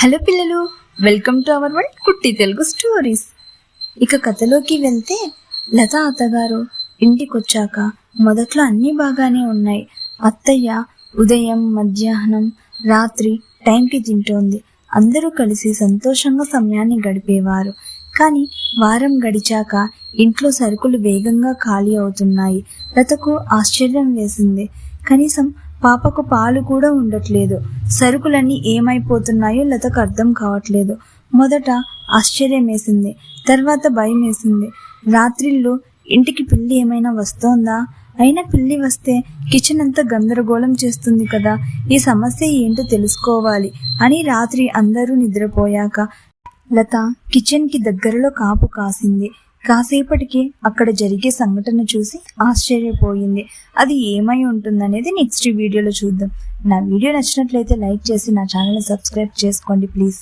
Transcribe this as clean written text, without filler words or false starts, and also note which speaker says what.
Speaker 1: Hello పిల్లలు, welcome to our world కుట్టి Telugu stories. ఇక కథలోకి వెళ్తే, లత అత్తగారు ఇంటికొచ్చాక మొదట్లో అన్నీ బాగానే ఉన్నాయి. అత్తయ్య ఉదయం, మధ్యాహ్నం, రాత్రి టైంకి తింటోంది. అందరూ కలిసి సంతోషంగా సమయాన్ని గడిపేవారు. కానీ వారం గడిచాక ఇంట్లో సరుకులు వేగంగా ఖాళీ అవుతున్నాయి. లతకు ఆశ్చర్యం వేసింది. కనీసం పాపకు పాలు కూడా ఉండట్లేదు. సరుకులన్నీ ఏమైపోతున్నాయో లతకు అర్థం కావట్లేదు. మొదట ఆశ్చర్యం వేసింది, తర్వాత భయం వేసింది. రాత్రిళ్ళు ఇంటికి పిల్లి ఏమైనా వస్తోందా? అయినా పిల్లి వస్తే కిచెన్ అంతా గందరగోళం చేస్తుంది కదా. ఈ సమస్య ఏంటో తెలుసుకోవాలి అని రాత్రి అందరూ నిద్రపోయాక లత కిచెన్కి దగ్గరలో కాపు కాసింది. కాసేపటికి అక్కడ జరిగే సంఘటన చూసి ఆశ్చర్యపోయింది. అది ఏమై ఉంటుందనేది నెక్స్ట్ వీడియోలో చూద్దాం. నా వీడియో నచ్చినట్లయితే లైక్ చేసి నా ఛానల్ని సబ్స్క్రైబ్ చేసుకోండి ప్లీజ్.